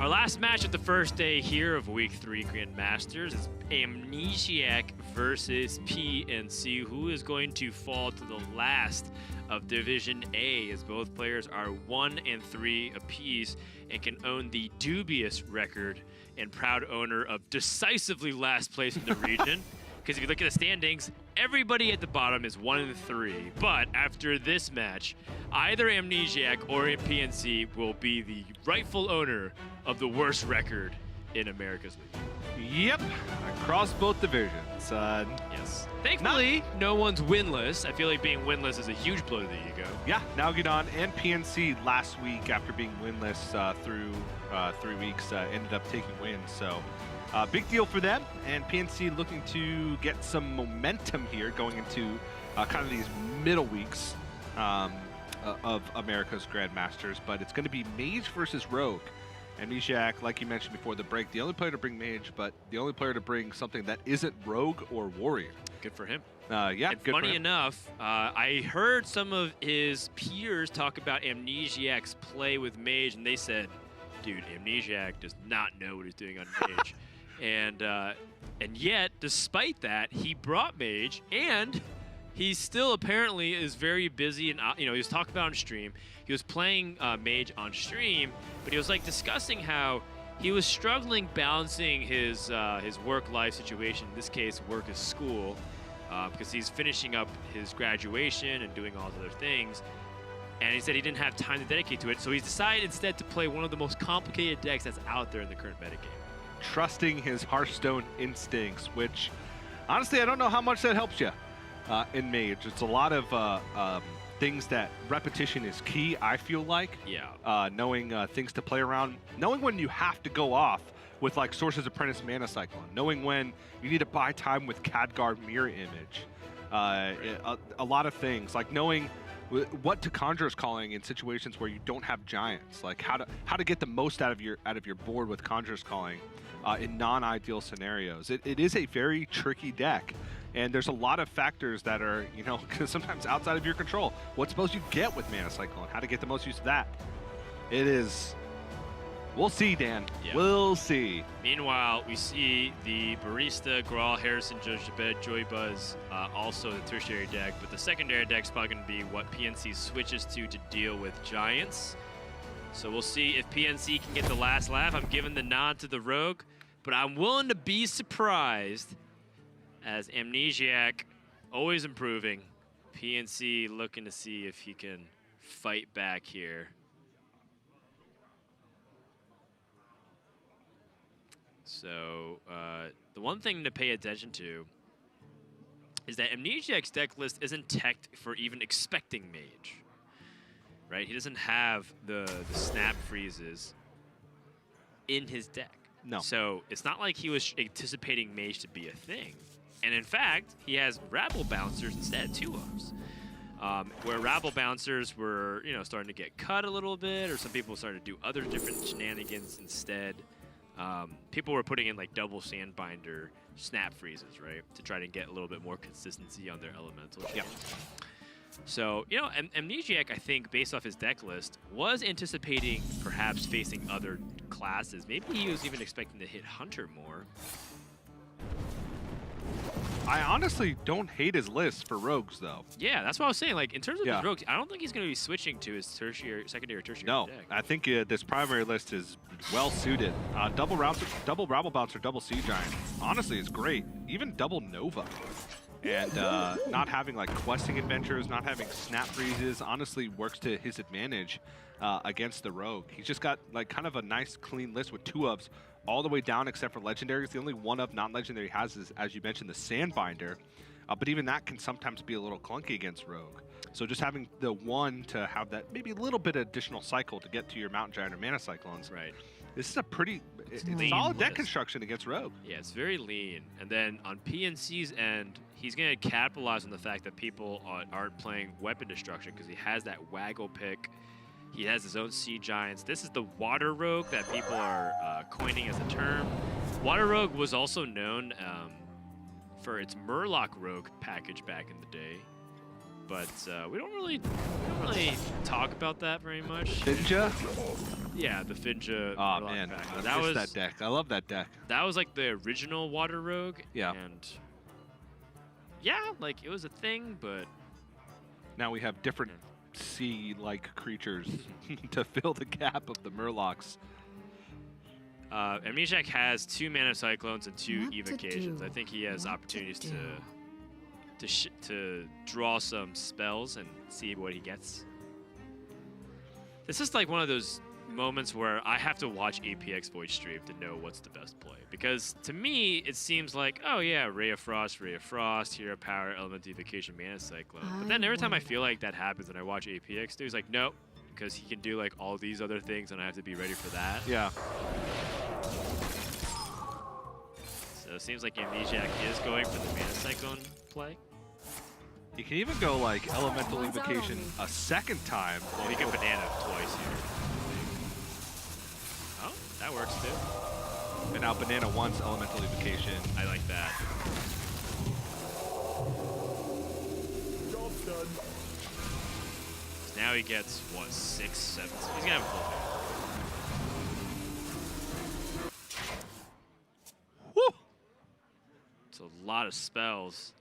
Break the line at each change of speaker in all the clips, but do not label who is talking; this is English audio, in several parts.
Our last match of the first day here of Week 3 Grandmasters is Amnesiac versus PNC, who is going to fall to the last of Division A, as both players are 1 and 3 apiece and can own the dubious record and proud owner of decisively last place in the region. Because if you look at the standings, everybody at the bottom is 1 and 3. But after this match, either Amnesiac or PNC will be the rightful owner of the worst record in America's League.
Yep, across both divisions.
Yes. Thankfully, no one's winless. I feel like being winless is a huge blow to the ego.
Yeah, Nalgidon and PNC last week, after being winless through 3 weeks, ended up taking wins. So big deal for them, and PNC looking to get some momentum here going into kind of these middle weeks of America's Grandmasters. But it's going to be Mage versus Rogue. Amnesiac, like you mentioned before the break, the only player to bring Mage, but the only player to bring something that isn't Rogue or Warrior.
Good for him.
Yeah,
and
good
funny
for him.
enough, I heard some of his peers talk about Amnesiac's play with Mage, and they said, dude, Amnesiac does not know what he's doing on Mage. And yet, despite that, he brought Mage, and he still apparently is very busy. And he was talking about on stream. He was playing Mage on stream, but he was like discussing how he was struggling balancing his work-life situation. In this case, work is school, because he's finishing up his graduation and doing all those other things. And he said he didn't have time to dedicate to it, so he decided instead to play one of the most complicated decks that's out there in the current metagame.
Trusting his Hearthstone instincts, which honestly I don't know how much that helps you in Mage. It's a lot of things that repetition is key, I feel like.
Yeah.
Knowing things to play around, knowing when you have to go off with like Sorcerer's Apprentice Mana Cyclone, knowing when you need to buy time with Khadgar Mirror Image. A lot of things, like knowing what to Conjurer's Calling in situations where you don't have giants, like how to get the most out of your board with Conjurer's Calling in non-ideal scenarios. It is a very tricky deck, and there's a lot of factors that are sometimes outside of your control. What suppose you get with Mana Cyclone? How to get the most use of that? It is. We'll see, Dan.
Yeah.
We'll see.
Meanwhile, we see the Barista, Grawl, Harrison, Judge Jabed, Joy Buzz, also the tertiary deck, but the secondary deck's probably going to be what PNC switches to deal with Giants. So we'll see if PNC can get the last laugh. I'm giving the nod to the Rogue, but I'm willing to be surprised as Amnesiac, always improving. PNC looking to see if he can fight back here. So the one thing to pay attention to is that Amnesiac's deck list isn't teched for even expecting Mage, right? He doesn't have the snap freezes in his deck.
No.
So it's not like he was anticipating Mage to be a thing. And in fact, he has Rabble Bouncers instead, 2-ups. Where Rabble Bouncers were, starting to get cut a little bit, or some people started to do other different shenanigans instead. People were putting in like double Sandbinder snap freezes, right? To try to get a little bit more consistency on their elemental.
Yeah.
So, Amnesiac, I think, based off his deck list, was anticipating perhaps facing other classes. Maybe he was even expecting to hit Hunter more.
I honestly don't hate his list for Rogues, though.
Yeah, that's what I was saying. Like, in terms of his Rogues, I don't think he's going to be switching to his secondary or tertiary
no,
deck.
I think this primary list is well suited. Double Rabble Bouncer, double Sea Giant. Honestly, it's great. Even double Nova. And not having like questing adventures, not having snap freezes, honestly works to his advantage against the Rogue. He's just got like kind of a nice clean list with 2-ups all the way down except for legendaries. The only 1-up non-legendary he has is, as you mentioned, the Sandbinder. But even that can sometimes be a little clunky against Rogue. So just having the one to have that maybe a little bit of additional cycle to get to your Mountain Giant or Mana Cyclones.
Right.
This is a pretty
Lean
solid deck
list.
Construction against Rogue.
Yeah, it's very lean. And then on PNC's end, he's going to capitalize on the fact that people aren't playing Weapon Destruction because he has that Waggle pick. He has his own Sea Giants. This is the Water Rogue that people are coining as a term. Water Rogue was also known for its Murloc Rogue package back in the day. But we don't really talk about that very much.
Ninja?
Yeah, the Finja.
Oh man, I missed that deck. I love that deck.
That was like the original Water Rogue.
Yeah.
And yeah, like it was a thing, but
now we have different sea-like creatures to fill the gap of the Murlocs.
Amnesiac has 2 Mana Cyclones and 2 Evocations. I think he has opportunities to draw some spells and see what he gets. This is like one of those moments where I have to watch APX Voice stream to know what's the best play. Because to me, it seems like, oh yeah, Ray of Frost, Hero Power, Element Evocation, Mana Cyclone. But then every time I feel like that happens and I watch APX, dude's like, nope, because he can do like all these other things and I have to be ready for that.
Yeah.
So it seems like Amnesiac is going for the Mana Cyclone play.
He can even go like Elemental Invocation a second time.
Well, he can banana twice here. Oh, that works too.
And now banana once, Elemental Invocation.
I like that.
Job's done.
So now he gets, what, 6, 7? He's gonna have a full hand.
Woo!
It's a lot of spells.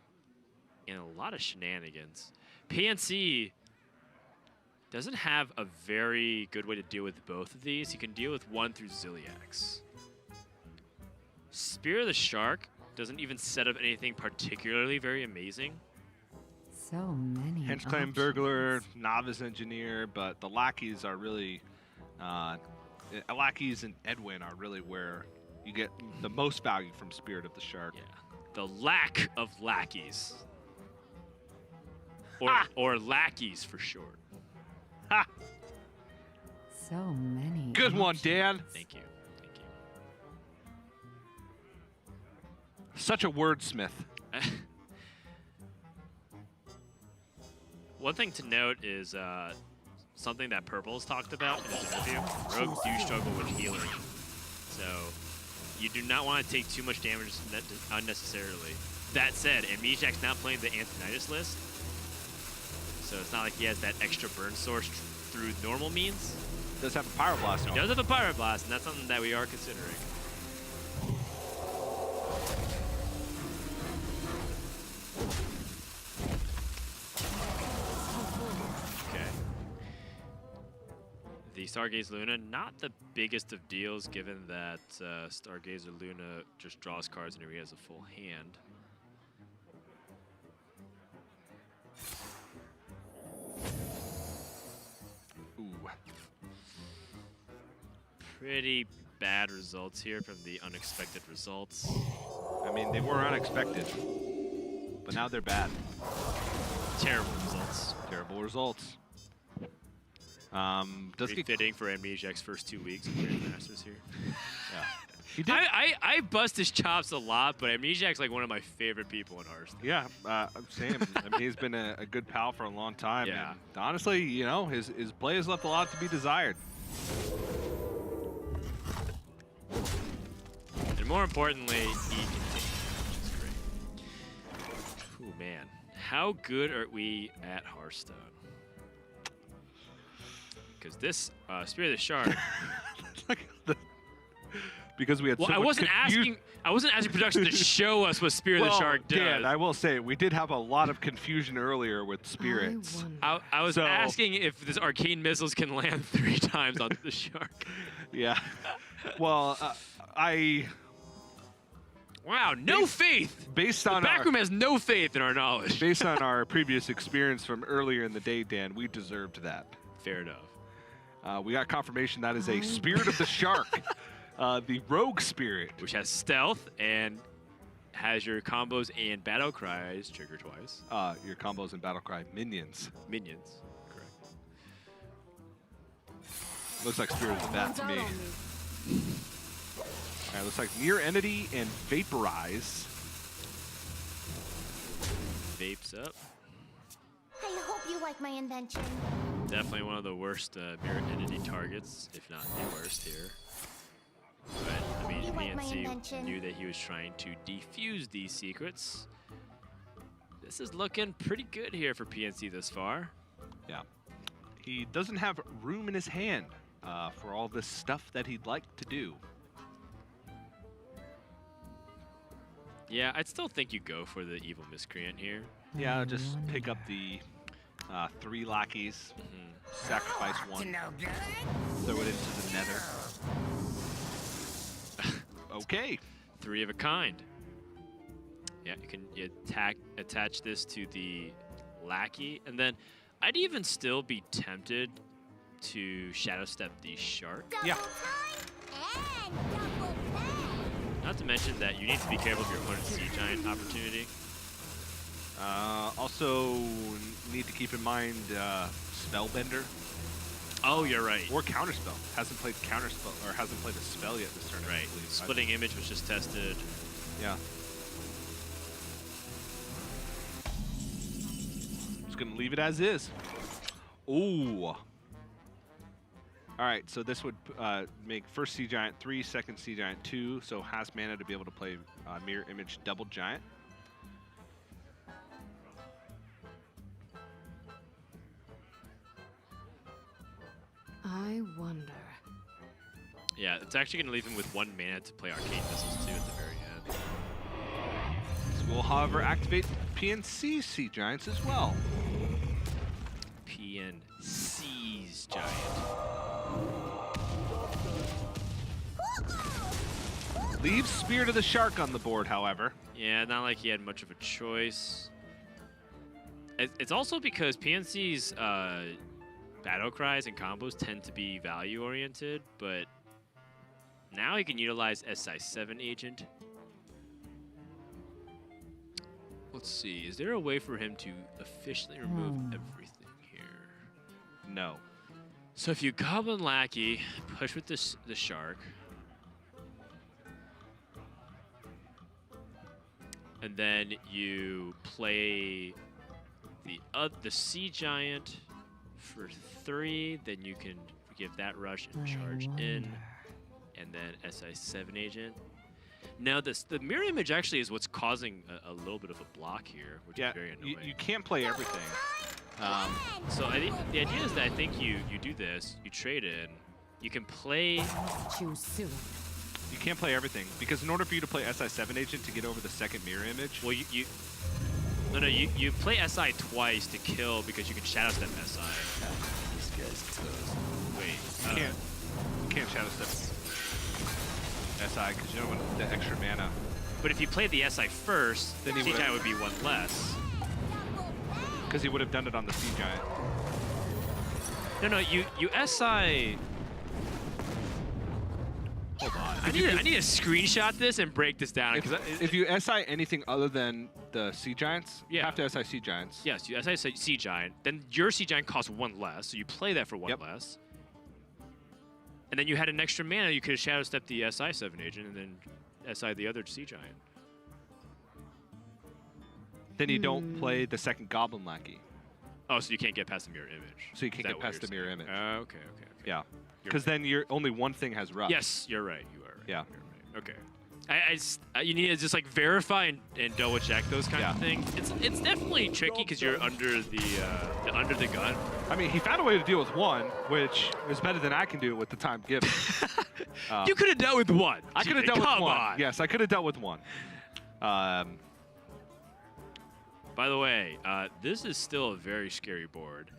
And a lot of shenanigans. PNC doesn't have a very good way to deal with both of these. You can deal with one through Ziliax. Spear of the Shark doesn't even set up anything particularly very amazing.
So many
Henchclaim Burglar, Novice Engineer, but the lackeys are really... lackeys and Edwin are really where you get the most value from Spirit of the Shark.
Yeah. The lack of lackeys. Or lackeys for short.
Ha!
So many.
Good one, Dan.
Thank you. Thank you.
Such a wordsmith.
One thing to note is something that Purple's talked about in his interview. Rogues do struggle with healing. So you do not want to take too much damage unnecessarily. That said, Amnesiac's not playing the Antonitis list. So it's not like he has that extra burn source through normal means.
Does have a Pyroblast.
He does have a Pyroblast, and that's something that we are considering. Okay. The Stargazer Luna, not the biggest of deals, given that Stargazer Luna just draws cards and he has a full hand.
Ooh.
Pretty bad results here from the unexpected results.
I mean, they were unexpected, but now they're bad.
Terrible results.
Terrible results. Does
Pretty
get
fitting for Amnesiac's first 2 weeks of Grandmasters here.
yeah. He did.
I bust his chops a lot, but Amnesiac's like one of my favorite people in Hearthstone.
Yeah, same. I mean, he's been a good pal for a long time.
Yeah.
And honestly, you know, his play has left a lot to be desired.
And more importantly, he can take, which is great. Ooh, man. How good are we at Hearthstone? Because this Spirit of the Shark...
Because we had
well,
so
I
much
wasn't asking production to show us what Spirit of the Shark does.
Dan, I will say, we did have a lot of confusion earlier with spirits.
I was asking if this arcane missiles can land 3 times on the shark.
Yeah. Well,
Wow, no faith!
Based on
the backroom has no faith in our knowledge.
Based on our previous experience from earlier in the day, Dan, we deserved that.
Fair enough.
We got confirmation that is a Spirit of the Shark. The Rogue Spirit.
Which has stealth and has your combos and battle cries trigger twice.
Your combos and battle cry minions.
Minions, correct.
Looks like Spirit of the Bat to me. Alright, looks like Near Entity and Vaporize.
Vapes up.
I hope you like my invention.
Definitely one of the worst mirror entity targets, if not the worst here. But, I mean, PNC knew that he was trying to defuse these secrets. This is looking pretty good here for PNC thus far.
Yeah. He doesn't have room in his hand for all this stuff that he'd like to do.
Yeah, I'd still think you go for the Evil Miscreant here.
Yeah, just pick up the 3 lackeys, sacrifice 1, throw it into the nether. Okay.
3 of a kind. Yeah, you attach this to the lackey, and then I'd even still be tempted to Shadow Step the shark.
Yeah.
Not to mention that you need to be careful of your opponent's Sea Giant opportunity.
Also, need to keep in mind Spellbender.
Oh, you're right.
Or Counterspell. Hasn't played Counterspell, or hasn't played a spell yet this turn.
Right. Splitting Image was just tested.
Yeah. Just gonna leave it as is. Ooh. All right, so this would make first Sea Giant 3, second Sea Giant 2, so has mana to be able to play Mirror Image Double Giant.
I wonder.
Yeah, it's actually going to leave him with 1 mana to play Arcane Missiles too at the very end.
This will, however, activate PNC Sea Giants as well.
PNC's Giant.
Leaves Spirit of the Shark on the board, however.
Yeah, not like he had much of a choice. It's also because PNC's battle cries and combos tend to be value oriented, but now he can utilize SI7 agent. Let's see, is there a way for him to officially remove everything here?
No.
So if you Goblin Lackey, push with the shark, and then you play the Sea Giant for 3, then you can give that rush and charge in, and then SI7 agent. Now the mirror image actually is what's causing a little bit of a block here, which is very annoying.
You can't play everything.
So I think the idea is that I think you do this, you trade in, you can play.
Too soon.
You can't play everything, because in order for you to play SI7 agent to get over the second mirror image.
Well, you play SI twice to kill because you can Shadow Step SI.
This guy's toast.
Wait,
You can't Shadow Step SI because you don't want the extra mana.
but if you play the SI first,
Then
then
he
Sea Giant would be 1 less.
Because he would have done it on the Sea Giant.
No, you SI.
Hold on.
I need to screenshot this and break this down.
If you SI anything other than the Sea Giants, you
Yeah.
have to SI Sea Giants.
Yes, you SI Sea Giant, then your Sea Giant costs 1 less, so you play that for 1 less. And then you had an extra mana, you could have Shadow Step the SI7 agent and then SI the other Sea Giant.
Then you don't play the second Goblin Lackey.
Oh, so you can't get past the mirror image.
So you can't
Is that
get
what
past
you're
the mirror
saying?
image.
Okay.
Yeah.
You're
Because
right.
then only one thing has rush.
Yes, you're right. You are right.
Yeah.
You're right. Okay. You need to just like verify and double check those kind of things. It's definitely tricky because you're under the gun.
I mean, he found a way to deal with 1, which is better than I can do with the time given.
You could have dealt with 1.
I could have dealt with 1.
Come on.
Yes, I could have dealt with 1.
By the way, this is still a very scary board,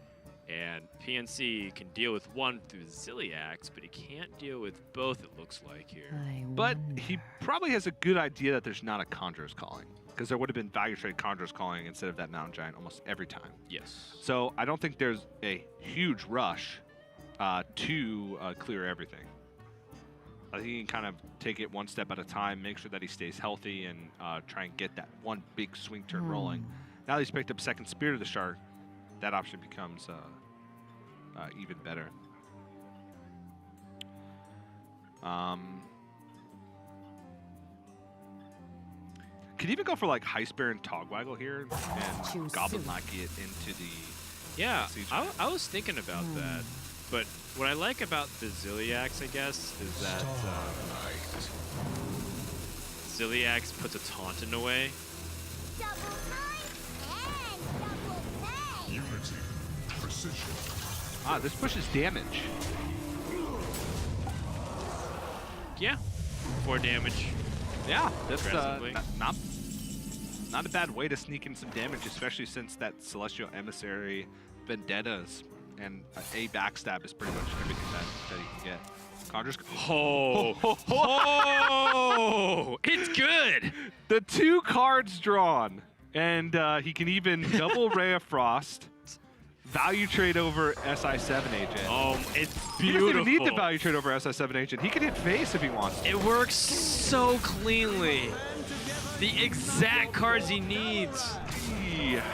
and PNC can deal with 1 through Ziliax, but he can't deal with both, it looks like here.
But he probably has a good idea that there's not a Conjurer's Calling, because there would have been value trade Conjurer's Calling instead of that Mountain Giant almost every time.
Yes.
So I don't think there's a huge rush to clear everything. I think he can kind of take it 1 step at a time, make sure that he stays healthy, and try and get that 1 big swing turn rolling. Now that he's picked up second Spirit of the Shark, that option becomes even better. Could even go for like Heist Bear and Togwaggle here and Goblin Lackey it into the
Yeah,
Siege.
I was thinking about that, but what I like about the Ziliax, I guess, is that Ziliax puts a taunt in a way.
Double time and double pay.
Unity. Precision.
this pushes damage.
yeah, 4 damage.
Yeah, that's
Aggressively.
not a bad way to sneak in some damage, especially since that Celestial Emissary Vendettas and a backstab is pretty much everything that you can get. Conjur's.
Oh, it's good.
The 2 cards drawn, and he can even double Ray of Frost, value trade over SI7 agent.
It's
He
beautiful.
doesn't even need the value trade over SI7 agent. He can hit face if he wants to.
It works so cleanly. The exact cards he needs.
Yeah.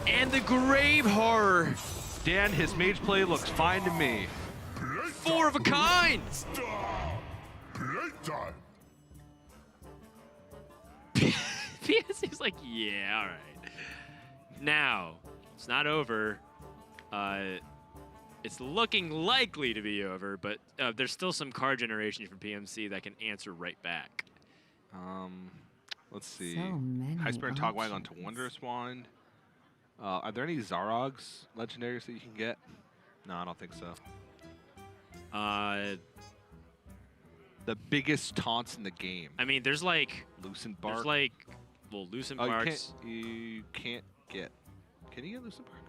And the Grave Horror.
Dan, his mage play looks fine to me.
4 of a kind.
Playtime.
PNC's like, yeah, all right. Now, it's not over. It's looking likely to be over, but there's still some card generation from PMC that can answer right back.
Let's see.
So many
High Spirit Togwag
options.
onto Wondrous Wand. Are there any Zarogs legendaries that you can get? No, I don't think so. The biggest taunts in the game.
I mean, there's like,
Lucent Bark.
Lucent
Oh,
Barks.
you can't get. Can you get Lucent Bark?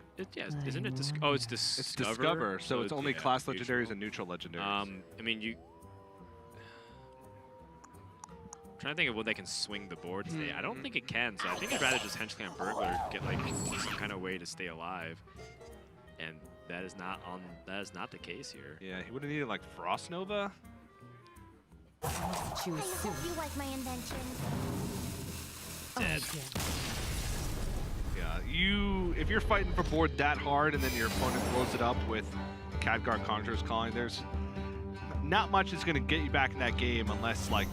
Isn't it? It's Discover.
It's Discover, so it's only
yeah,
class
neutral.
legendaries and neutral legendaries.
I mean, I'm trying to think of what they can swing the board today. I don't think it can, so I think I'd rather just Henchclan Burglar get like some kind of way to stay alive. And that is not the case here.
Yeah, he would have needed like Frost Nova.
Choose
I
soon.
hope you like my invention.
Dead.
Yeah, if you're fighting for board that hard and then your opponent blows it up with Khadgar Conjurer's Calling, there's not much is going to get you back in that game unless like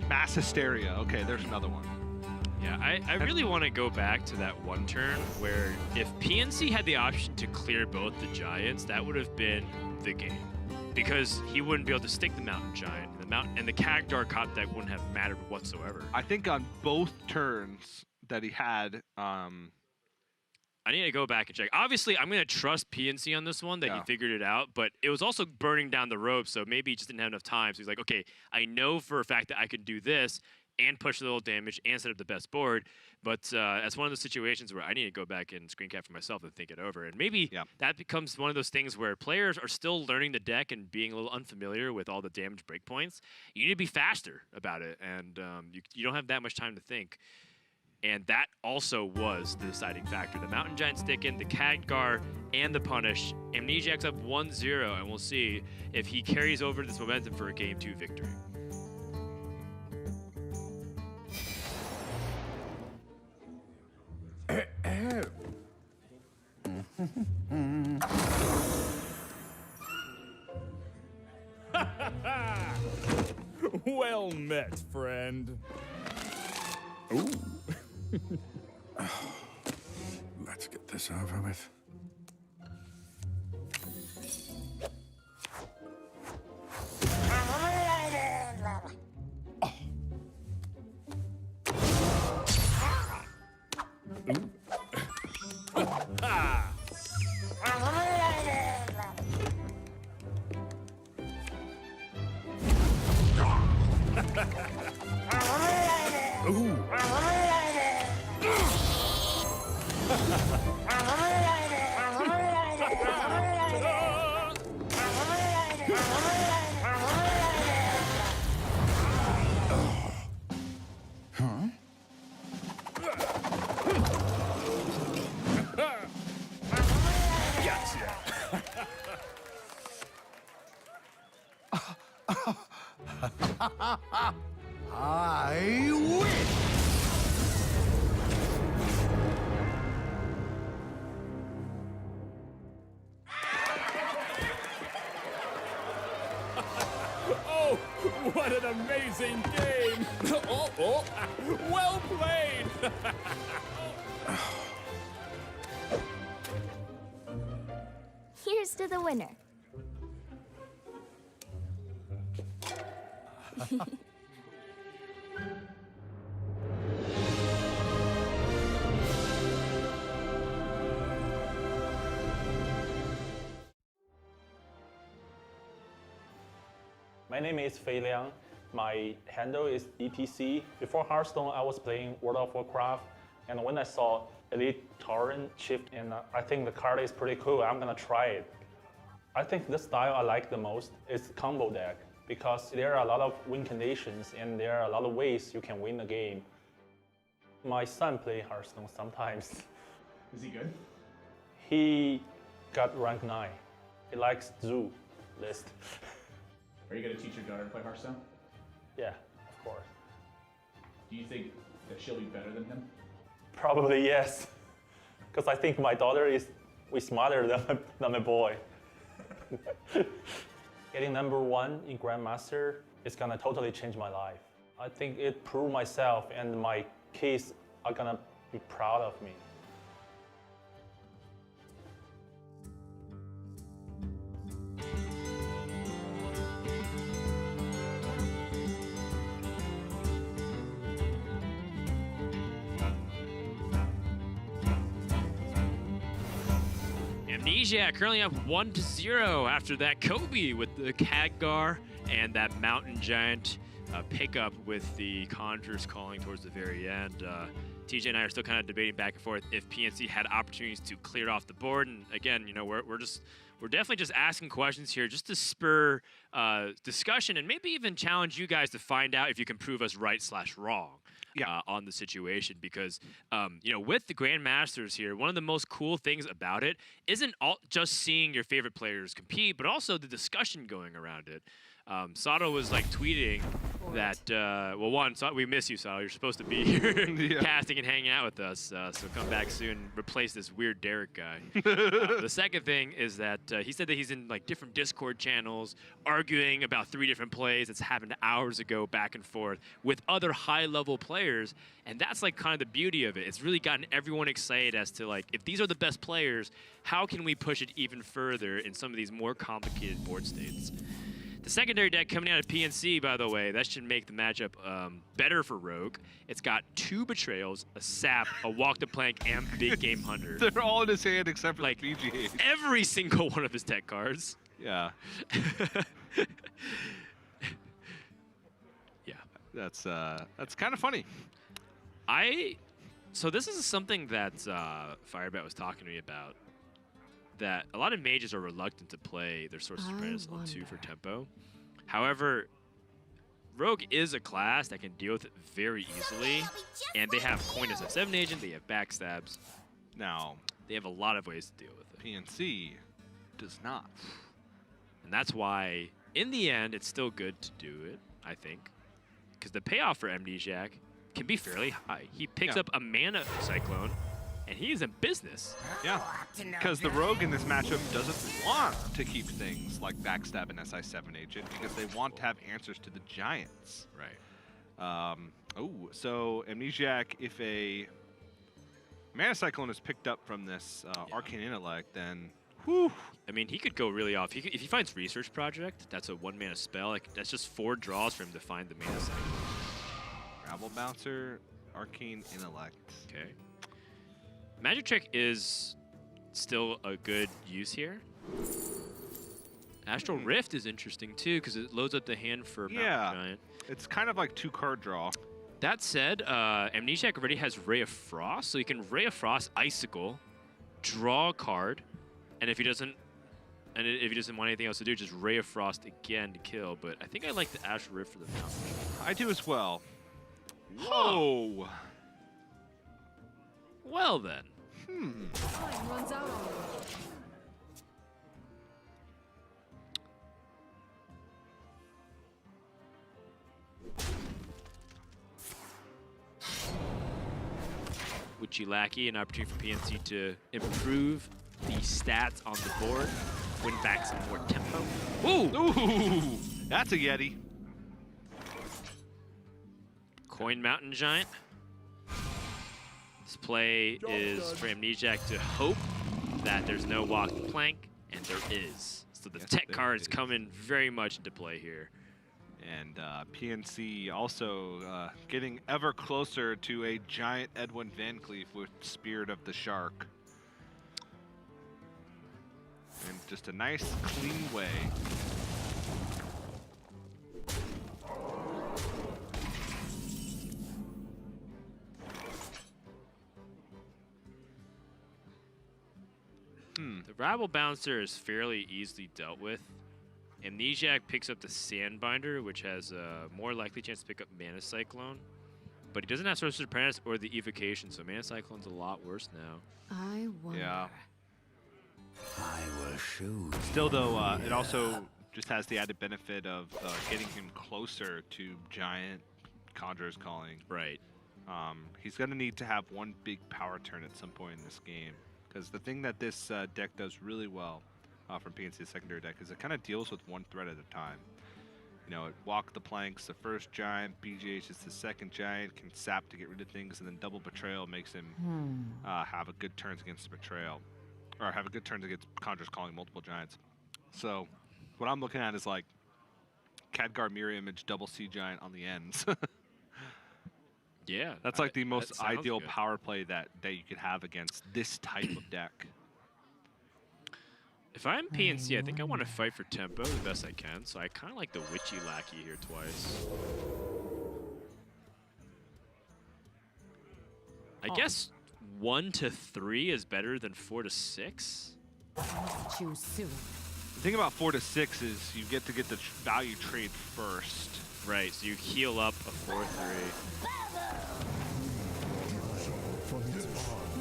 mass hysteria. Okay, there's another one.
Yeah, I really want to go back to that one turn where if PNC had the option to clear both the Giants, that would have been the game. Because he wouldn't be able to stick the Mountain Giant, and the Khadgar Cop deck wouldn't have mattered whatsoever.
I think on both turns that he had,
I need to go back and check. Obviously, I'm going to trust PNC on this one, that he figured it out, but it was also burning down the rope, so maybe he just didn't have enough time. So he's like, okay, I know for a fact that I can do this and push a little damage and set up the best board, but that's one of those situations where I need to go back and screen cap for myself and think it over. And maybe that becomes one of those things where players are still learning the deck and being a little unfamiliar with all the damage breakpoints. You need to be faster about it, and you don't have that much time to think. And that also was the deciding factor. The Mountain Giant sticking, the Khadgar, and the Punish. Amnesiac's up 1-0, and we'll see if he carries over this momentum for a Game 2 victory.
Well met, friend. Ooh.
Let's get this over with. I win!
Oh, what an amazing game! Well played!
Here's to the winner.
My name is Fei Liang. My handle is ETC. Before Hearthstone, I was playing World of Warcraft, and when I saw Elite Torrent shift, and I think the card is pretty cool, I'm gonna try it. I think the style I like the most is combo deck, because there are a lot of win conditions and there are a lot of ways you can win the game. My son plays Hearthstone sometimes.
Is he good?
He got rank 9. He likes Zoo list.
Are you going to teach your daughter to play Hearthstone?
Yeah, of course.
Do you think that she'll be better than him?
Probably yes, because I think my daughter is way smarter than my boy. Getting #1 in Grandmaster is gonna totally change my life. I think it proved myself, and my kids are gonna be proud of me.
Amnesiac currently up 1-0 after that Kobe with the Khadgar and that Mountain Giant pickup with the Conjurers calling towards the very end. TJ and I are still kind of debating back and forth if PNC had opportunities to clear off the board. And again, you know, we're definitely just asking questions here just to spur discussion and maybe even challenge you guys to find out if you can prove us right/wrong. On the situation, because you know, with the Grandmasters here, one of the most cool things about it isn't just seeing your favorite players compete, but also the discussion going around it. Sato was like tweeting that, well, one, we miss you, Sato. You're supposed to be here casting and hanging out with us, so come back soon, replace this weird Derek guy. The second thing is that he said that he's in like different Discord channels arguing about 3 different plays that's happened hours ago back and forth with other high-level players, and that's like kind of the beauty of it. It's really gotten everyone excited as to like, if these are the best players, how can we push it even further in some of these more complicated board states? The secondary deck coming out of PNC, by the way, that should make the matchup better for Rogue. It's got 2 Betrayals, a Sap, a Walk the Plank, and Big Game Hunter.
They're all in his hand except for
like
the BGA.
every single one of his tech cards.
Yeah.
Yeah.
That's kind of funny.
So this is something that Firebat was talking to me about, that a lot of mages are reluctant to play their Sorcerer's Apprentice on 2 for tempo. However, Rogue is a class that can deal with it very easily, and they have Coin as F7 agent, they have backstabs.
Now,
they have a lot of ways to deal with it.
PNC does not.
And that's why, in the end, it's still good to do it, I think. Because the payoff for Amnesiac can be fairly high. He picks up a Mana Cyclone, and he is in business.
Yeah, because the Rogue in this matchup doesn't want to keep things like Backstab and SI7 Agent because they want to have answers to the Giants.
Right.
So Amnesiac, if a Mana Cyclone is picked up from this Arcane Intellect, then whew.
I mean, he could go really off. If he finds Research Project, that's a 1-mana spell. Like, that's just 4 draws for him to find the Mana Cyclone.
Rabble Bouncer, Arcane Intellect.
Okay. Magic Trick is still a good use here. Astral Rift is interesting too because it loads up the hand for Mountain Giant.
It's kind of like 2-card draw.
That said, Amnesiac already has Ray of Frost, so he can Ray of Frost, Icicle, draw a card, and if he doesn't want anything else to do, just Ray of Frost again to kill. But I think I like the Astral Rift for the Mountain Giant.
I do as well. Whoa.
Well then.
Time runs out on me.
Uchilaki, an opportunity for PNC to improve the stats on the board, win back some more tempo.
Ooh, that's a Yeti.
Coin Mountain Giant. This play is for Amnesiac to hope that there's no Walk the Plank, and there is. So the tech cards come in very much into play here.
And PNC also getting ever closer to a giant Edwin Van Cleef with Spirit of the Shark. And just a nice, clean way
The Rabble Bouncer is fairly easily dealt with. Amnesiac picks up the Sandbinder, which has a more likely chance to pick up Mana Cyclone. But he doesn't have Sorcerer's Apprentice or the Evocation, so Mana Cyclone's a lot worse now.
I wonder.
Yeah.
I will shoot.
Still, though, it also just has the added benefit of getting him closer to Giant Conjurer's Calling.
Right.
He's going to need to have one big power turn at some point in this game. Because the thing that this deck does really well from PNC's secondary deck is it kind of deals with one threat at a time. You know, it Walk the Planks, the first Giant, BGH is the second Giant, can sap to get rid of things, and then Double Betrayal makes him have a good turns against Betrayal. Or have a good turns against Conjurer's Calling multiple Giants. So, what I'm looking at is like Khadgar Mirror Image, double C Giant on the ends.
Yeah.
That's like the most
that sounds
ideal
good.
power play that you could have against this type of deck.
If I'm PNC, I think I want to fight for tempo the best I can, so I kind of like the Witchy Lackey here twice. I guess 1 to 3 is better than 4 to 6.
Choose soon.
The thing about 4 to 6 is you get to get the value trade first.
Right, so you heal up a 4-3.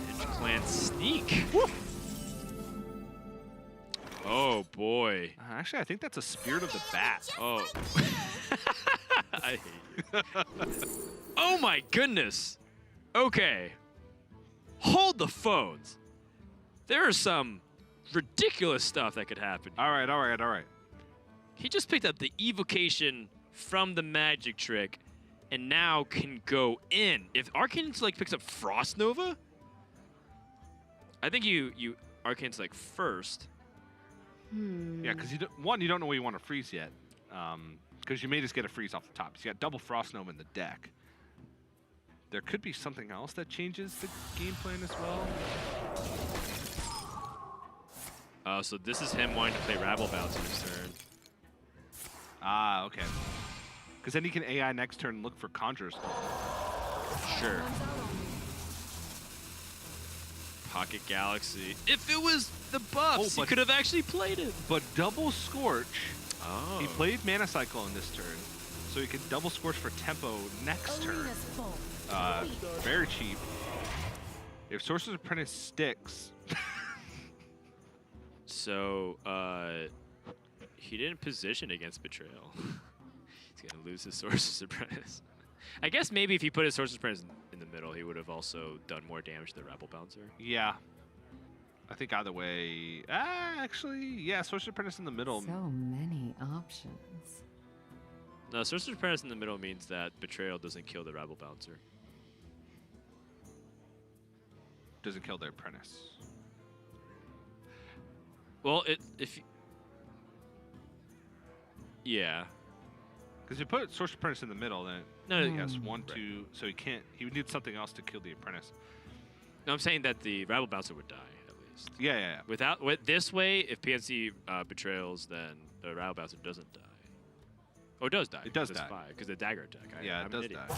Edge Clan Sneak. Woo! Oh boy.
Actually, I think that's a Spirit of the Bat.
Oh. I hate you. Oh my goodness. Okay. Hold the phones. There is some ridiculous stuff that could happen.
All right, all right, all right.
He just picked up the evocation from the magic trick and now can go in. If Arcane Intellect picks up Frost Nova, I think you Arcane Intellect first.
Yeah, because you don't know where you want to freeze yet. Because you may just get a freeze off the top. So you got double Frost Gnome in the deck. There could be something else that changes the game plan as well.
So this is him wanting to play Rabble Bouncer this turn.
Ah, okay. Because then he can AI next turn and look for Conjurer's Call.
Sure.
Runs out on me.
Pocket Galaxy. If it was the buffs, he
but-
could have actually played it.
But double Scorch,
Oh.
he played Mana Cyclone this turn, so he could double Scorch for tempo next turn.
Arena's full.
Very cheap. If Sorcerer's Apprentice sticks,
So, he didn't position against Betrayal. He's gonna lose his Sorcerer's Apprentice. I guess maybe if he put his Sorcerer's Apprentice in the middle, he would have also done more damage to the Rabble Bouncer.
yeah. I think either way, actually, yeah, Sorcerer's Apprentice in the middle.
So many options.
No, Sorcerer's Apprentice in the middle means that Betrayal doesn't kill the Rabble Bouncer.
Doesn't kill their apprentice.
Well, yeah.
Because you put Sorcerer's Apprentice in the middle, then
No,
yes, 1, 2, so he can't. He would need something else to kill the apprentice.
no, I'm saying that the Rabble Bouncer would die at least.
Yeah, yeah, yeah.
With this way, if PNC betrayals, then the Rabble Bouncer doesn't die. Oh, it does die.
It does
It's
die.
5 because the dagger attack.
Yeah,
I'm
it
an
does
idiot.
die.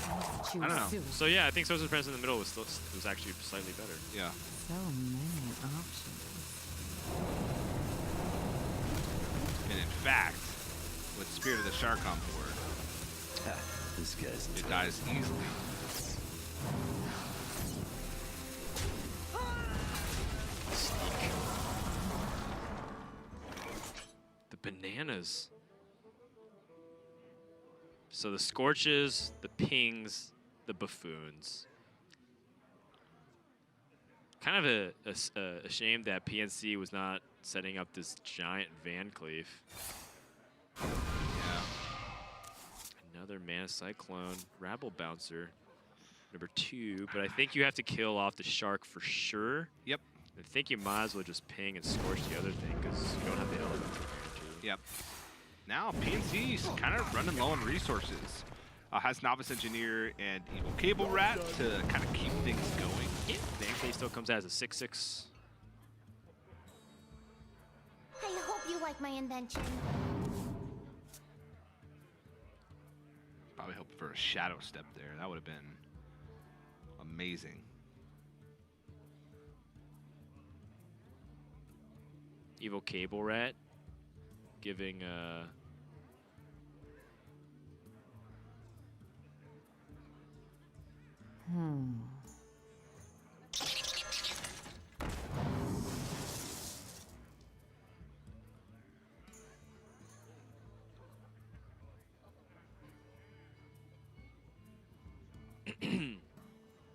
Choose
I don't know.
soon.
So yeah, I think Sorcerer's Apprentice in the middle was actually slightly better.
Yeah.
So many options.
And in fact, with Spirit of the Shark on board,
This guy's
it dies easily.
Sneak. The bananas. So the Scorches, the Pings, the Buffoons. Kind of a shame that PNC was not setting up this giant Van Cleef.
Yeah.
Another Mana Cyclone, Rabble Bouncer, number 2. But I think you have to kill off the Shark for sure.
Yep.
I think you might as well just ping and scorch the other thing because you don't have the element guarantee.
Yep. Now PNC's kind of running low on resources. Has Novice Engineer and Evil Cable Rat to kind of keep things going.
Yeah, Van Cleef still comes out as a 6/6.
I hope you like my invention.
Probably hoping for a Shadow Step there. That would have been amazing.
Evil Cable Rat, giving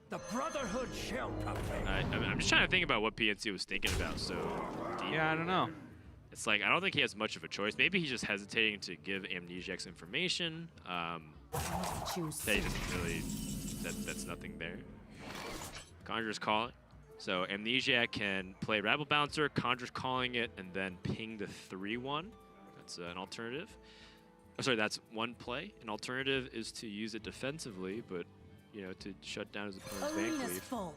The Brotherhood shall prevail.
I'm just trying to think about what PNC was thinking about. So
Yeah, I don't know.
it's like I don't think he has much of a choice. Maybe he's just hesitating to give Amnesiac's information.
Choose
That he
suit.
doesn't really. That's nothing there. Conjurer's calling. So Amnesiac can play Rabble Bouncer, Conjurer's calling it, and then ping the 3-1. That's an alternative. Oh, sorry, that's one play. An alternative is to use it defensively, but you know, to shut down his opponent's bank
Arena's
leaf.
full.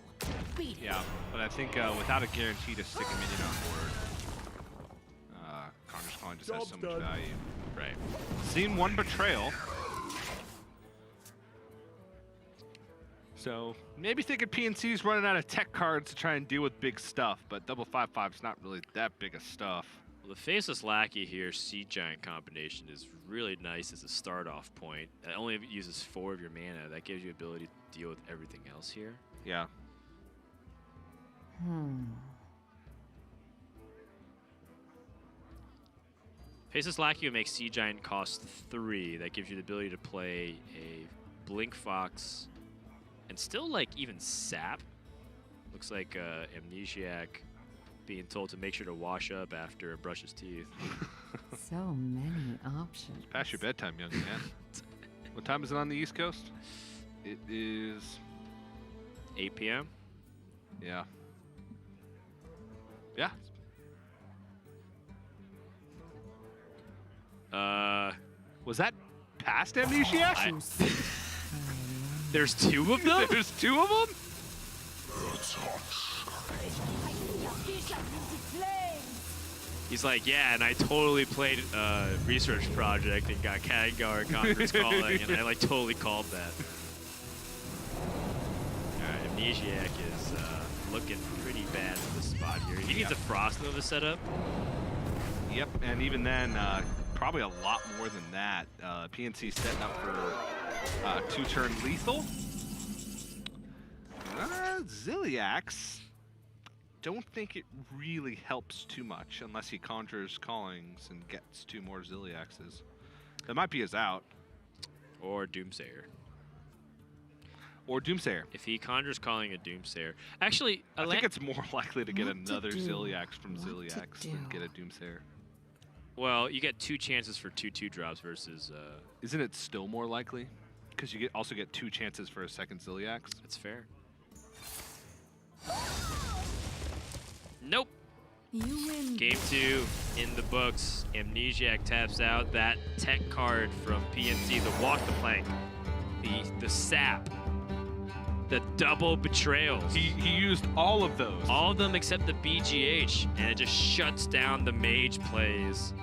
Beat it.
Yeah, but I think without a guarantee to stick a minion on board, Conjurer's Calling just has so much value.
Right.
Seen one betrayal. So maybe thinking PNC's running out of tech cards to try and deal with big stuff, but double 5/5 is not really that big of stuff.
Well, the Faceless Lackey here, Sea Giant combination is really nice as a start-off point. It only uses 4 of your mana. That gives you ability to deal with everything else here.
Yeah.
Faceless Lackey will make Sea Giant cost 3. That gives you the ability to play a Blink Fox and still like even Sap. Looks like Amnesiac being told to make sure to wash up after brush his teeth.
So many options.
Past your bedtime, young man. What time is it on the East Coast? It is
8 p.m.
Yeah. Yeah. Was that past Amnesiac?
Choose suit.
There's 2 of them?
There's 2 of them?
He's like, yeah, and I totally played a research project and got Khadgar Conqueror's Calling, and I like totally called that. Alright, Amnesiac is looking pretty bad in this spot here. He needs a Frost Nova setup.
Yep, and even then, probably a lot more than that. PNC setting up for 2-turn lethal. Ziliax, don't think it really helps too much unless he conjures Callings and gets 2 more Ziliaxes. That might be his out.
Or Doomsayer.
Or Doomsayer.
If he conjures Calling a Doomsayer. Actually,
I think it's more likely to get
What to
another
do?
Ziliax from
What to
Ziliax than
do?
get a Doomsayer.
well, you get 2 chances for 2/2 drops versus.
Isn't it still more likely? Because you also get 2 chances for a second Ziliax.
That's fair. Nope.
You win.
Game 2 in the books. Amnesiac taps out that tech card from PNC, the Walk the Plank, the Sap, the double betrayals.
He used all of those.
All of them except the BGH, and it just shuts down the mage plays.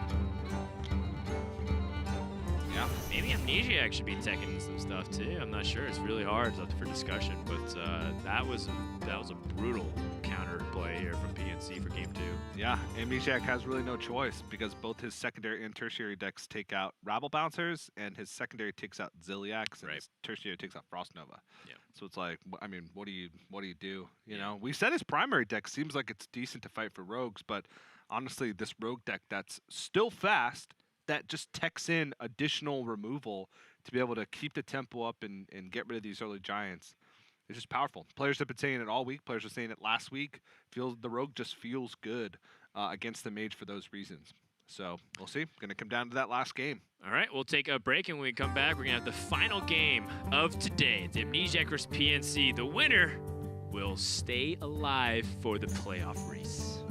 Yeah.
Maybe Amnesiac should be teching some stuff too. I'm not sure. It's really hard. It's up for discussion. But that was a brutal counter play here from PNC for game 2.
Yeah, Amnesiac has really no choice because both his secondary and tertiary decks take out Rabble Bouncers, and his secondary takes out Ziliax, and
Right.
his tertiary takes out Frost Nova.
Yeah.
So it's like, I mean, what do you do? You know, we said his primary deck seems like it's decent to fight for rogues, but honestly, this rogue deck that's still fast, that just techs in additional removal to be able to keep the tempo up and get rid of these early giants. It's just powerful. Players have been saying it all week. Players were saying it last week. The rogue just feels good against the mage for those reasons. So we'll see. Going to come down to that last game.
All right, we'll take a break, and when we come back, we're going to have the final game of today. It's Amnesiac versus PNC. The winner will stay alive for the playoff race.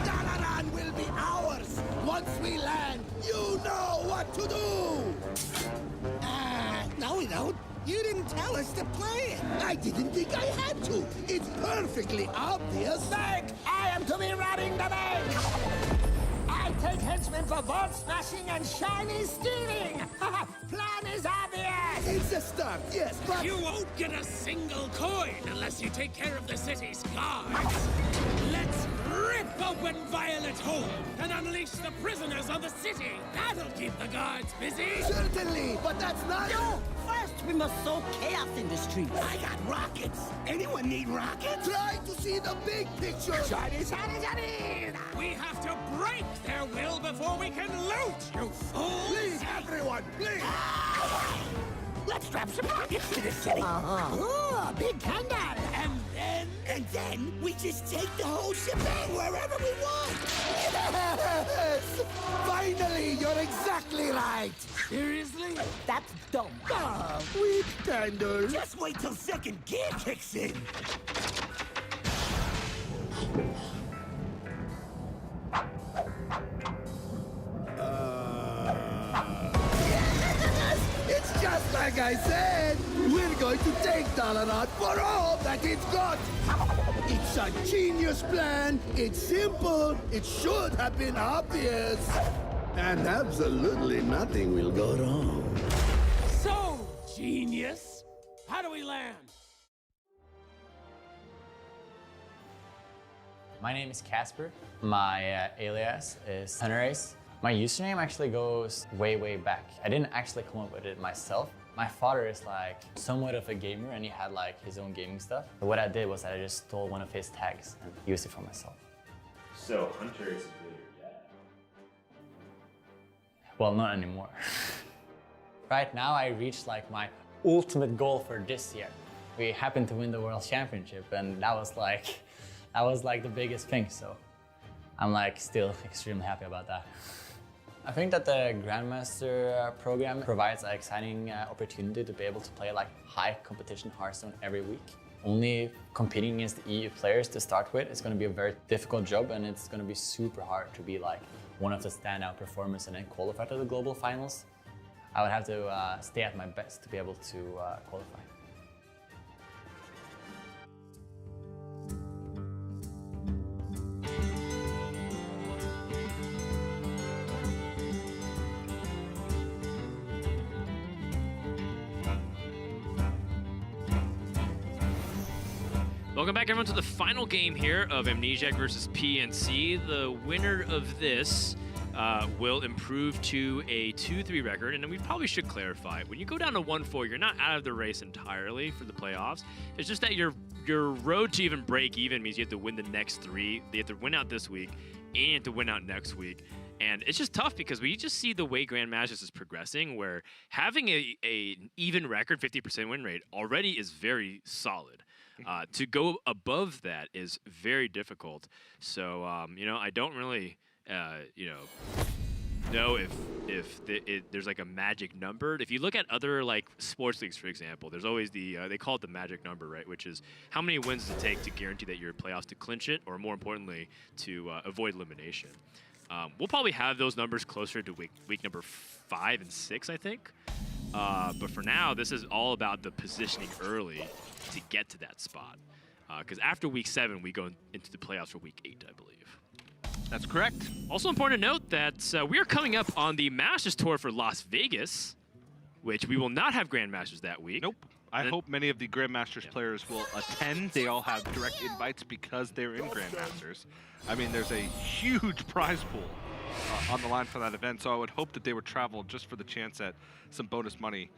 Dalaran will be ours! Once we land, you know what to do! No we don't. You didn't tell us to play it. I didn't think I had to. It's perfectly obvious. Bank! I am to be robbing the bank! I
take henchmen for vault smashing and shiny stealing. Plan is obvious.
It's a start, yes, but...
You won't get a single coin unless you take care of the city's guards. Let's rip open Violet Hole and unleash the prisoners on the city. That'll keep the guards busy.
Certainly, but that's not...
No! First, we must sow chaos in the streets. I got rockets. Anyone need rockets?
Try to see the big picture.
Shiny, shiny, shiny! We have to break their will before we can loot, you fools!
Please, everyone, please.
Let's strap some rockets to the city. Ooh, big candle. And then we just take the whole shebang wherever we want.
Yes! Finally, you're exactly right.
Seriously? That's dumb.
Weak candle.
Just wait till second gear kicks in.
It's just like I said. We're going to take Dalaran for all that it's got. It's a genius plan. It's simple. It should have been obvious. And absolutely nothing will go wrong.
So, genius, how do we land?
My name is Casper. My alias is Hunter. My username actually goes way, way back. I didn't actually come up with it myself. My father is like somewhat of a gamer and he had like his own gaming stuff. But what I did was I just stole one of his tags and used it for myself.
So Hunter is really your dad?
Well, not anymore. Right now I reached like my ultimate goal for this year. We happened to win the World Championship and that was like the biggest thing. So I'm like still extremely happy about that. I think that the Grandmaster program provides an exciting opportunity to be able to play like high competition Hearthstone every week. Only competing against the EU players to start with is going to be a very difficult job and it's going to be super hard to be like one of the standout performers and then qualify to the global finals. I would have to stay at my best to be able to qualify.
Welcome back, everyone, to the final game here of Amnesiac versus PNC. The winner of this will improve to a 2-3 record, and then we probably should clarify, when you go down to 1-4, you're not out of the race entirely for the playoffs. It's just that your road to even break even means you have to win the next 3. You have to win out this week, and you have to win out next week. And it's just tough because we just see the way Grandmasters is progressing, where having an even record, 50% win rate, already is very solid. To go above that is very difficult. So, I don't really, know if there's like a magic number. If you look at other like sports leagues, for example, there's always they call it the magic number, right? Which is how many wins does it take to guarantee that you're in playoffs to clinch it, or more importantly, to avoid elimination. We'll probably have those numbers closer to week number 5 and 6, I think. But for now, this is all about the positioning early to get to that spot. Because after week 7, we go into the playoffs for week 8, I believe.
That's correct.
Also important to note that we are coming up on the Masters Tour for Las Vegas, which we will not have Grandmasters that week.
Nope. I hope many of the Grandmasters players will attend. They all have direct invites because they're in Grandmasters. I mean, there's a huge prize pool on the line for that event, so I would hope that they would travel just for the chance at some bonus money.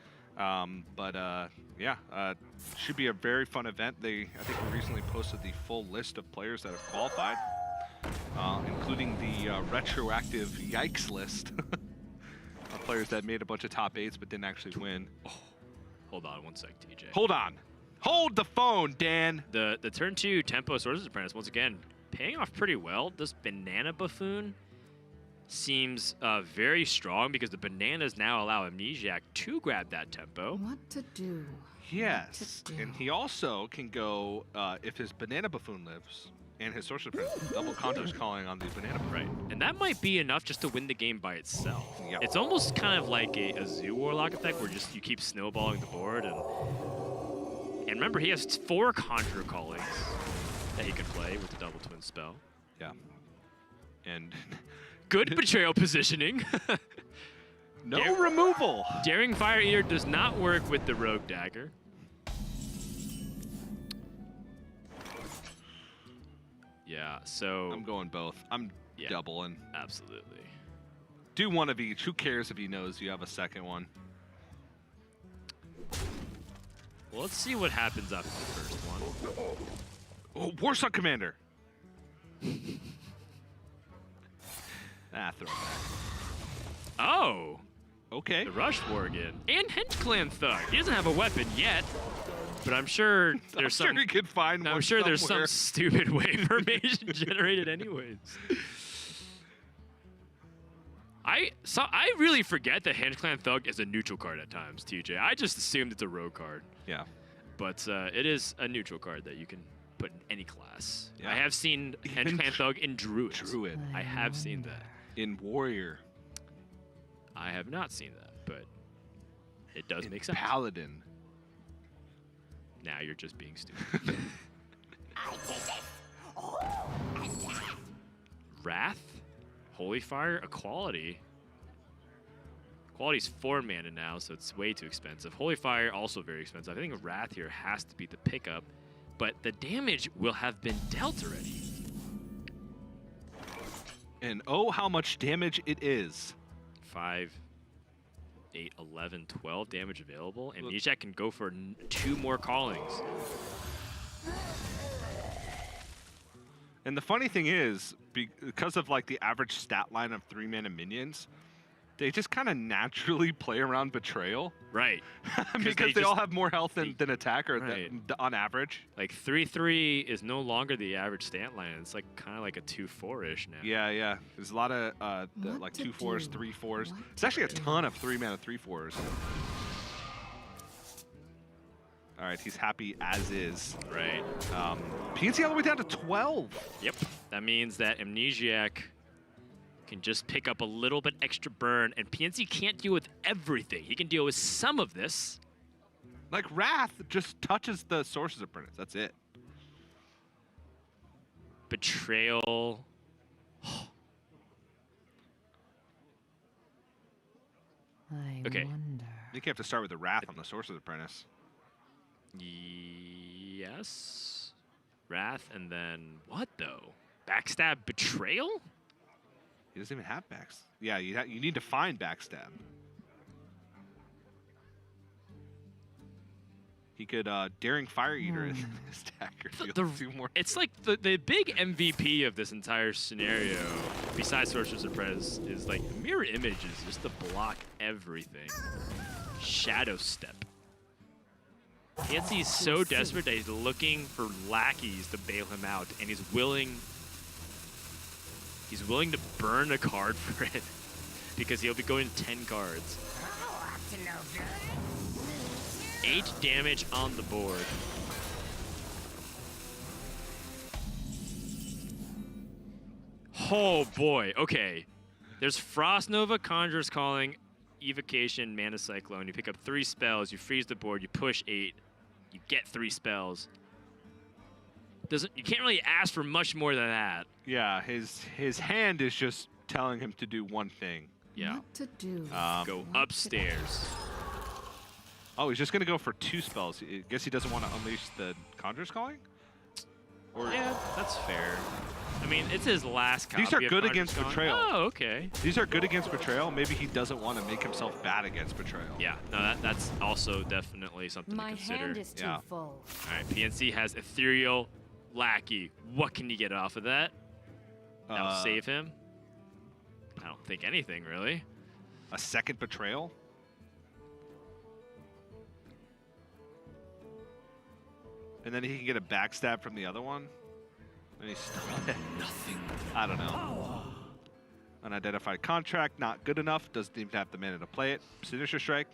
Should be a very fun event. I think we recently posted the full list of players that have qualified, including the retroactive yikes list of players that made a bunch of top 8s but didn't actually win.
Oh, hold on one sec, TJ.
Hold on. Hold the phone, Dan.
The turn 2 tempo Sorcerer's Apprentice, once again, paying off pretty well. This Banana Buffoon seems very strong because the bananas now allow Amnesiac to grab that tempo.
What to do?
Yes, and he also can go, if his Banana Buffoon lives and his Sorcerer's Apprentice, double Conjure's calling on the Banana Buffoon.
Right, and that might be enough just to win the game by itself.
Yep.
It's almost kind of like a Zoo Warlock effect where you keep snowballing the board. And remember, he has 4 Conjure callings that he could play with the double twin spell.
Yeah. And
Good betrayal positioning.
No removal.
Daring Fire Eater does not work with the Rogue Dagger. Yeah, so...
I'm going both. I'm doubling.
Absolutely.
Do one of each. Who cares if he knows you have a second one?
Well, let's see what happens after the first one.
Oh, Warsaw Commander. Throw it back.
Oh!
Okay.
The Rush Worgen. And Hench Clan Thug. He doesn't have a weapon yet. But I'm sure there's
I'm sure he could find one
I'm sure there's
somewhere.
some stupid way formation generated anyways. I really forget that Hench Clan Thug is a neutral card at times, TJ. I just assumed it's a rogue card.
Yeah.
But it is a neutral card that you can put in any class.
Yeah.
I have seen Hench Clan Thug in Druid. I have seen that.
In Warrior.
I have not seen that, but it does make sense.
Paladin.
Now you're just being stupid. Wrath? Holy Fire? Equality? Equality's 4 mana now, so it's way too expensive. Holy Fire, also very expensive. I think Wrath here has to be the pickup, but the damage will have been dealt already.
And oh, how much damage it is.
5, 8, 11, 12 damage available. Amnesiac can go for 2 more callings.
And the funny thing is, because of like the average stat line of 3-mana minions, they just kind of naturally play around Betrayal.
Right.
Because they all have more health than attacker on average.
Like 3/3 is no longer the average stat line. It's like kind of like a 2/4-ish now.
Yeah, yeah. There's a lot of like 2/4s, 3/4s. It's actually a ton of 3-mana 3/4s. All right, he's happy as is.
Right.
PNC all the way down to 12.
Yep. That means that Amnesiac can just pick up a little bit extra burn, and PNC can't deal with everything. He can deal with some of this.
Like Wrath just touches the Sorcerer's Apprentice. That's it.
Betrayal. Okay.
Wonder.
I think you have to start with the Wrath on the Sorcerer's Apprentice.
Yes. Wrath, and then what though? Backstab Betrayal?
He doesn't even have backs. Yeah, you need to find Backstab. He could Daring Fire Eater in his dagger.
It's like the big MVP of this entire scenario, besides Sorcerer's Apprentice, is like Mirror Images just to block everything. Shadow Step. PNC is so desperate that he's looking for lackeys to bail him out, and he's willing to burn a card for it because he'll be going 10 cards. 8 damage on the board. Oh boy, okay. There's Frost Nova, Conjurer's Calling, Evocation, Mana Cyclone. You pick up 3 spells, you freeze the board, you push 8, you get 3 spells. You can't really ask for much more than that.
Yeah, his hand is just telling him to do one thing.
Yeah.
What to do?
Go upstairs.
Oh, he's just gonna go for 2 spells. I guess he doesn't want to unleash the Conjurer's Calling? Or
yeah, that's fair. I mean, it's his last copy.
These are
of
good
Conjurer's
against
Calling.
Betrayal.
Oh, okay.
These are good against Betrayal. Maybe he doesn't want to make himself bad against Betrayal.
Yeah, no, that's also definitely something to consider.
My hand is too full.
All right, PNC has Ethereal Lackey. What can you get off of that? That'll save him? I don't think anything, really.
A second Betrayal? And then he can get a backstab from the other one? And he's still nothing. I don't know. Unidentified contract, not good enough. Doesn't even have the mana to play it. Sinister Strike,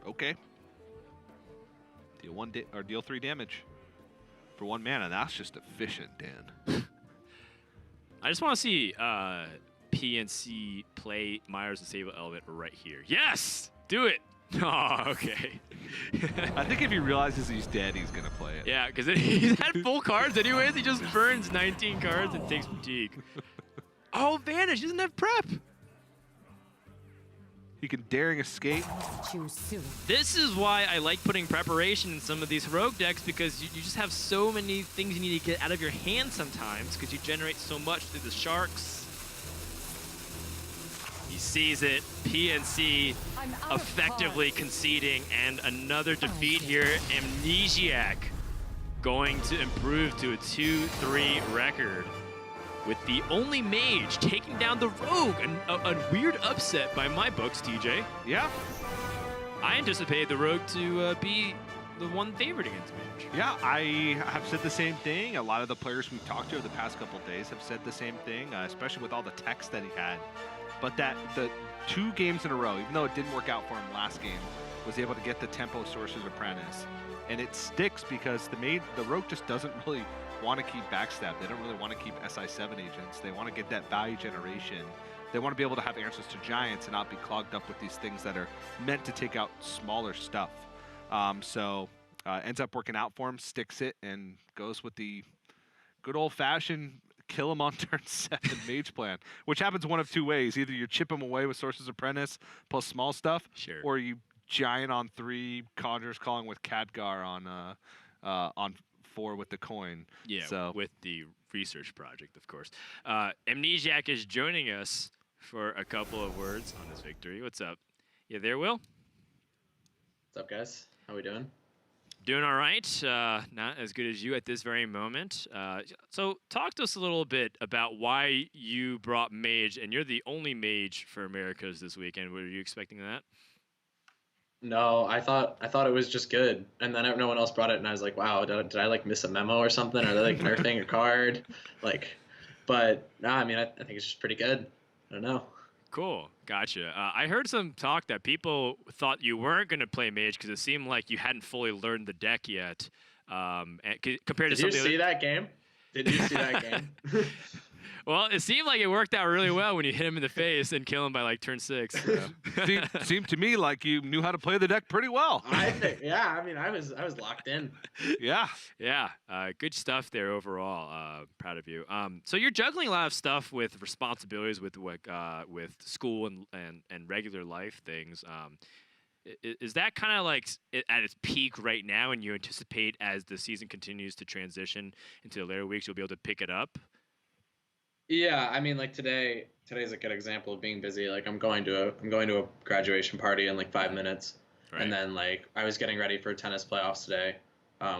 okay. Deal 1 or deal 3 damage for 1 mana. That's just efficient, Dan.
I just want to see PNC play Myers and Sable Element right here. Yes! Do it! Oh, okay.
I think if he realizes he's dead, he's going to play it.
Yeah, because he's had full cards anyways. He just burns 19 cards and takes fatigue. Oh, Vanish doesn't have prep.
He can daring escape.
Choose soon.
This is why I like putting preparation in some of these heroic decks, because you just have so many things you need to get out of your hand sometimes, because you generate so much through the sharks. He sees it. PNC effectively conceding, and another defeat here. Amnesiac going to improve to a 2-3 record, with the only mage taking down the rogue. A weird upset by my books, TJ.
Yeah.
I anticipated the rogue to be the one favorite against mage.
Yeah, I have said the same thing. A lot of the players we've talked to over the past couple of days have said the same thing, especially with all the text that he had. But that the 2 games in a row, even though it didn't work out for him last game, was able to get the tempo Sorcerer's Apprentice. And it sticks because the rogue just doesn't really want to keep backstab. They don't really want to keep SI7 agents. They want to get that value generation. They want to be able to have answers to giants and not be clogged up with these things that are meant to take out smaller stuff. So ends up working out for him, sticks it, and goes with the good old-fashioned kill him on turn 7 mage plan, which happens one of 2 ways. Either you chip him away with Sorcerer's Apprentice plus small stuff, or you giant on 3, Conjurer's Calling with Khadgar on 4 with the coin.
Yeah,
so
with the research project, of course. Amnesiac is joining us for a couple of words on his victory. What's up? You there, Will?
What's up, guys? How we doing?
Doing all right. Not as good as you at this very moment. So talk to us a little bit about why you brought mage, and you're the only mage for Americas this weekend. Were you expecting that?
No, I thought it was just good, and then no one else brought it, and I was like, wow, did I like miss a memo or something? Are they like nerfing a card? But no, I mean, I think it's just pretty good. I don't know.
Cool, gotcha. I heard some talk that people thought you weren't going to play mage because it seemed like you hadn't fully learned the deck yet. Compared to
Did you see that game? Did you see that game?
Well, it seemed like it worked out really well when you hit him in the face and kill him by like turn 6. So.
seemed to me like you knew how to play the deck pretty well.
I think, yeah. I mean, I was locked in.
Yeah.
Yeah. Good stuff there overall. Proud of you. So you're juggling a lot of stuff with responsibilities with school and regular life things. Is that kind of like at its peak right now, and you anticipate as the season continues to transition into the later weeks, you'll be able to pick it up?
Yeah, I mean, like today's a good example of being busy. Like I'm going to a graduation party in like 5 minutes, right. And then like I was getting ready for tennis playoffs today,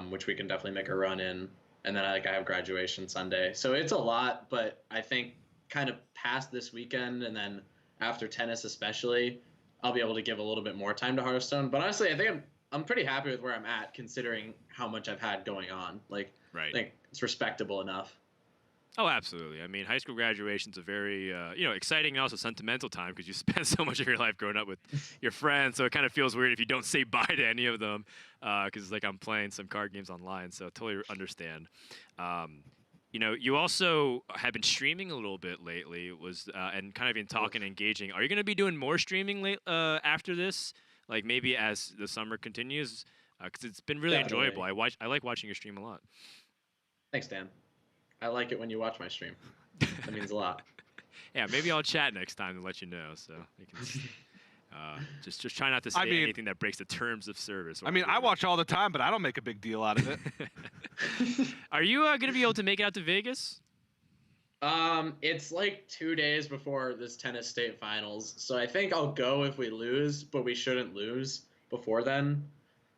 which we can definitely make a run in, and then I have graduation Sunday. So it's a lot, but I think kind of past this weekend and then after tennis especially, I'll be able to give a little bit more time to Hearthstone. But honestly, I think I'm pretty happy with where I'm at considering how much I've had going on. Like, right. I think it's respectable enough.
Oh, absolutely. I mean, high school graduation's a very, exciting and also sentimental time because you spend so much of your life growing up with your friends. So it kind of feels weird if you don't say bye to any of them because it's like I'm playing some card games online. So I totally understand. You also have been streaming a little bit lately, and kind of been talking and engaging. Are you going to be doing more streaming after this? Like maybe as the summer continues? Because it's been really enjoyable. I like watching your stream a lot.
Thanks, Dan. I like it when you watch my stream. That means a lot.
Yeah, maybe I'll chat next time to let you know. So you can just try not to say anything that breaks the terms of service.
I mean, I watch all the time, but I don't make a big deal out of it.
Are you going to be able to make it out to Vegas?
It's like 2 days before this tennis state finals, so I think I'll go if we lose, but we shouldn't lose before then.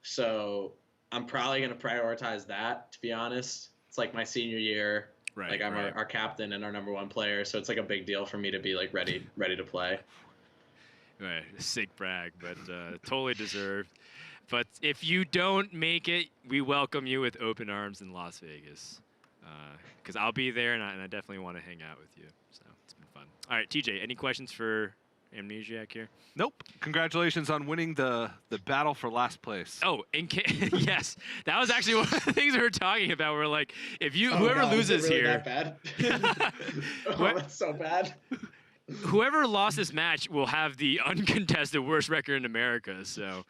So I'm probably going to prioritize that, to be honest. It's like my senior year. Right. Like I'm our captain and our #1 player, so it's like a big deal for me to be like ready to play.
Right, sick brag, but totally deserved. But if you don't make it, we welcome you with open arms in Las Vegas, because I'll be there and I definitely want to hang out with you. So it's been fun. All right, TJ, any questions for Amnesiac here?
Nope. Congratulations on winning the battle for last place.
Oh, yes, that was actually one of the things we were talking about. We're like, if whoever loses
is it really
here,
that bad? That's so bad.
Whoever lost this match will have the uncontested worst record in America. So,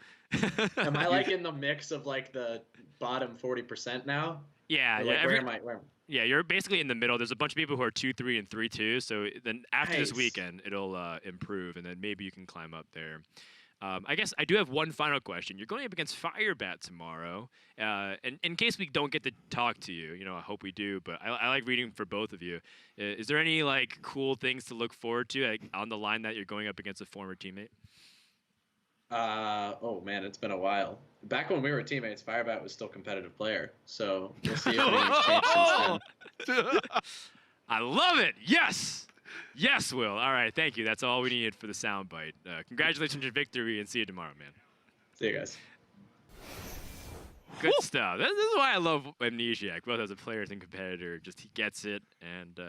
am I like in the mix of like the bottom 40% now?
Yeah,
or
yeah.
Like, where am I?
Yeah, you're basically in the middle. There's a bunch of people who are 2-3 and 3-2. So then after this weekend, it'll improve, and then maybe you can climb up there. I guess I do have one final question. You're going up against Firebat tomorrow. And in case we don't get to talk to you, I hope we do, but I like reading for both of you. Is there any like cool things to look forward to on the line that you're going up against a former teammate?
Oh man, it's been a while. Back when we were teammates, Firebat was still a competitive player. So we'll see if anything's changed since then.
I love it. Yes. Yes, Will. All right, thank you. That's all we needed for the soundbite. Congratulations on your victory, and see you tomorrow, man.
See you guys.
Good stuff. This is why I love Amnesiac, both as a player and competitor. Just he gets it, and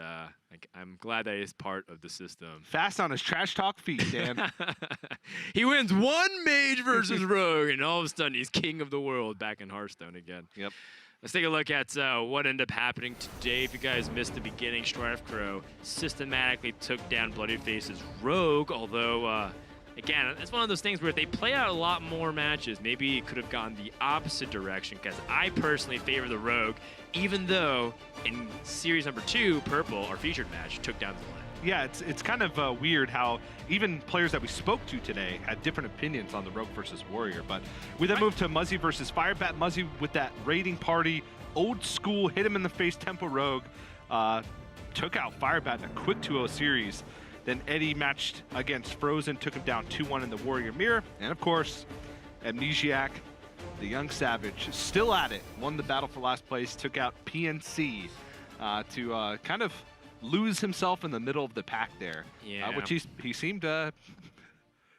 I'm glad that he's part of the system.
Fast on his trash talk feet, Dan.
He wins one mage versus rogue, and all of a sudden he's king of the world back in Hearthstone again.
Yep.
Let's take a look at what ended up happening today. If you guys missed the beginning, Strife Crow systematically took down Bloodyface's rogue, although, again, it's one of those things where they play out a lot more matches. Maybe it could have gone the opposite direction, because I personally favor the rogue, even though in series number 2, Purple, our featured match, took down the lane.
Yeah, it's kind of weird how even players that we spoke to today had different opinions on the Rogue versus Warrior. But we then moved to Muzzy versus Firebat. Muzzy with that raiding party, old school, hit him in the face tempo Rogue, took out Firebat in a quick 2-0 series. Then Eddie matched against Frozen, took him down 2-1 in the Warrior Mirror. And of course, Amnesiac, the young savage, still at it, won the battle for last place, took out PNC to kind of lose himself in the middle of the pack there, which he seemed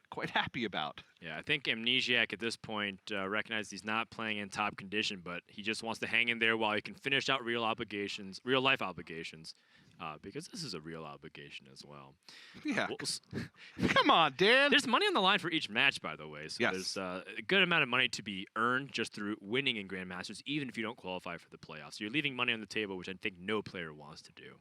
quite happy about.
Yeah, I think Amnesiac at this point recognizes he's not playing in top condition, but he just wants to hang in there while he can finish out real life obligations, because this is a real obligation as well.
Yeah. Come on, Dan.
There's money on the line for each match, by the way, so
yes.
There's a good amount of money to be earned just through winning in Grandmasters, even if you don't qualify for the playoffs. So you're leaving money on the table, which I think no player wants to do.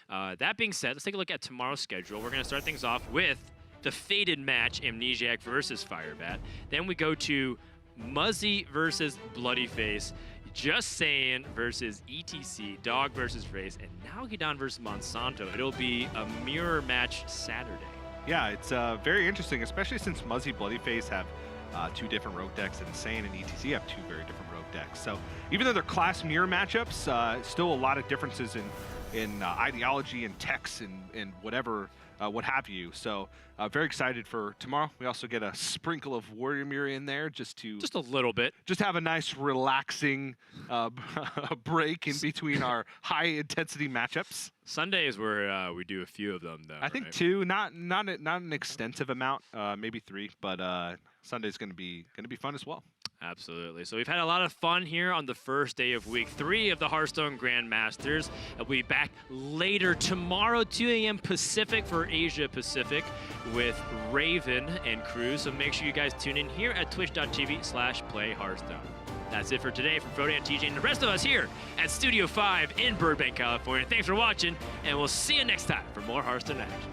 That being said, let's take a look at tomorrow's schedule. We're going to start things off with the fated match, Amnesiac versus Firebat. Then we go to Muzzy versus Bloodyface, Just Saying versus ETC, Dog versus Race, and Nalgidon versus Monsanto. It'll be a mirror match Saturday.
Yeah, it's very interesting, especially since Muzzy, Bloodyface have 2 different rogue decks, and Sane and ETC have 2 very different rogue decks. So even though they're class mirror matchups, still a lot of differences in ideology and techs and whatever, what have you. So very excited for tomorrow. We also get a sprinkle of Warrior Mirror in there just
a little bit. Just
have a nice relaxing break in between our high intensity matchups.
Sunday is where we do a few of them, though.
I think 2, not an extensive amount, maybe 3, but Sunday's going to be fun as well.
Absolutely. So we've had a lot of fun here on the first day of week 3 of the Hearthstone Grandmasters. We'll be back later tomorrow, 2 a.m. Pacific for Asia Pacific with Raven and crew. So make sure you guys tune in here at twitch.tv/playhearthstone. That's it for today from Frode and TJ and the rest of us here at Studio 5 in Burbank, California. Thanks for watching, and we'll see you next time for more Hearthstone action.